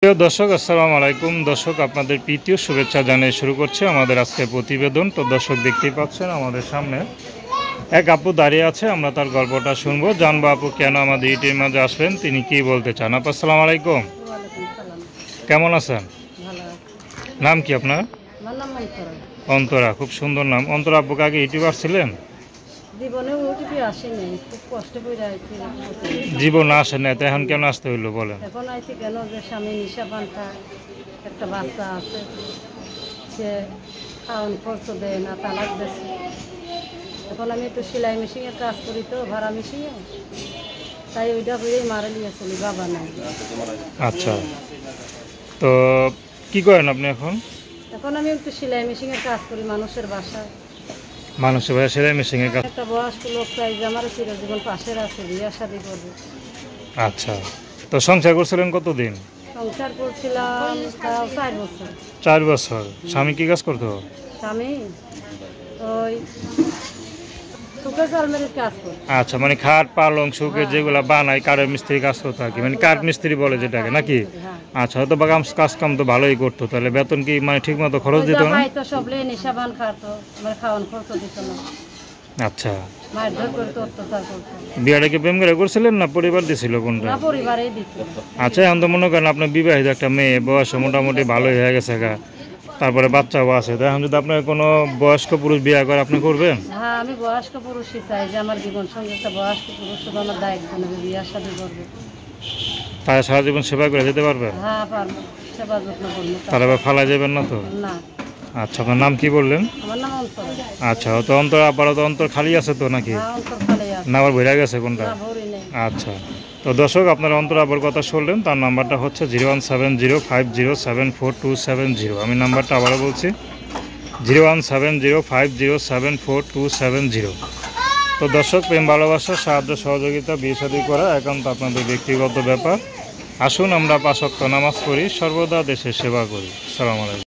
প্রিয় দর্শক আসসালামু আলাইকুম। দর্শক আপনাদের প্রীতীয় শুভেচ্ছা জানিয়ে শুরু করছে আমাদের আজকের প্রতিবেদন। তো দর্শক দেখতেই পাচ্ছেন আমাদের সামনে এক আপু দাঁড়িয়ে আছে, আমরা তার গল্পটা শুনবো, জানবো আপু কেন আমাদের ইউটিউবের মাঝে আসবেন, তিনি কি বলতে চান। আপু আসসালামু আলাইকুম, ওয়ালাইকুম সালাম। কেমন আছেন? ভালো আছি। নাম কি আপনার? আমার নাম অন্তরা। অন্তরা, খুব সুন্দর নাম। অন্তরা আপুকে আগে ইউটিউবার ছিলেন? জীবনে ওটিপি আসেনি, খুব কষ্ট করে আইছি। জীবন আসেন না তো এখন কেন আসতে হইলো বলেন? এখন আইছি কেন, যে স্বামী নিশা পান খায়, একটা বাচ্চা আছে, সে খাওয়ান খরচ দেয় না, তালাক দিয়েছে। এখন আমি একটু সেলাই মেশিনের কাজ করি, তো ভাড়া মেশিনে, তাই ওইটা করেই মারা নিয়ে চলি, বাবা নাই। আচ্ছা, তো কি করেন আপনি এখন? এখন আমি একটু সেলাই মেশিনের কাজ করি মানুষের বাসায়। মানুষের ভাই সেলাই মেশিনের কাজ। একটা বয়স্ক লোক চাই যে আমার চিরজীবন পাশের আছে, বিয়ে শাদি করবে। আচ্ছা, তো সংসার করছিলেন কতদিন? সংসার করছিলাম তাও 4 বছর। 4 বছর। স্বামী কি কাজ করতো? স্বামী ওই সুখের আলমারির কাজ করতো। আচ্ছা, মানে খাট পালং সুখে হ্যাঁ। যেগুলো বানায় কাঠের মিস্ত্রি কাজ করতো আর কি, মানে কাঠ মিস্ত্রি বলে যেটাকে নাকি? হ্যাঁ। আচ্ছা, হয়তো বা কাজ কাম তো ভালোই করতো, তাহলে বেতন কি মানে ঠিক মতো খরচ ওই দিত না? ভাই তো সবলে নেশাবান খাতো, আমার খাওয়ান খরচ দিত না, আচ্ছা, মারধর করতো, অত্যাচার করতো। বিয়েটা কি প্রেম করে করছিলেন না পরিবার দিছিল কোনটা? না, পরিবারেই দিত। আচ্ছা, এখন তো মনে করেন আপনার বিবাহিত একটা মেয়ে, বয়স মোটামুটি ভালোই হয়ে গেছে গা, তারপরে বাচ্চাও আছে, তো এখন যদি আপনার কোনো বয়স্ক পুরুষ বিয়ে করে আপনি করবেন? হ্যাঁ, আমি বয়স্ক পুরুষই চাই, যে আমার জীবন সঙ্গে একটা বয়স্ক পুরুষ শুধু আমার দায়িত্ব নেবে, বিয়ে শাদি করবে। তারা সারা জীবন সেবা করে যেতে পারবেন? হ্যাঁ, পারবো, সেবা যত্ন করবো। তারা আবার ফালা যাবেন না তো? না। আচ্ছা, আপনার নাম কি বললেন? আমার নাম অন্তর। আচ্ছা, তো অন্তর আপাতত অন্তর খালি আছে তো নাকি? হ্যাঁ, অন্তর খালি আছে। না আবার ভরে গেছে কোনটা? না, ভরি নেই। আচ্ছা, তো দর্শক আপনারা অন্তর আবার কথা শুনলেন, তার নাম্বারটা হচ্ছে 01705074270। আমি নাম্বারটা আবারও বলছি, 01705074270। তো দর্শক, প্রেম ভালোবাসা সাহায্য সহযোগিতা বিয়ে শাদী করা একান্ত আপনাদের ব্যক্তিগত ব্যাপার। আসুন আমরা 5 ওয়াক্ত নামাজ পড়ি, সর্বদা দেশের সেবা করি। আসসালামু আলাইকুম।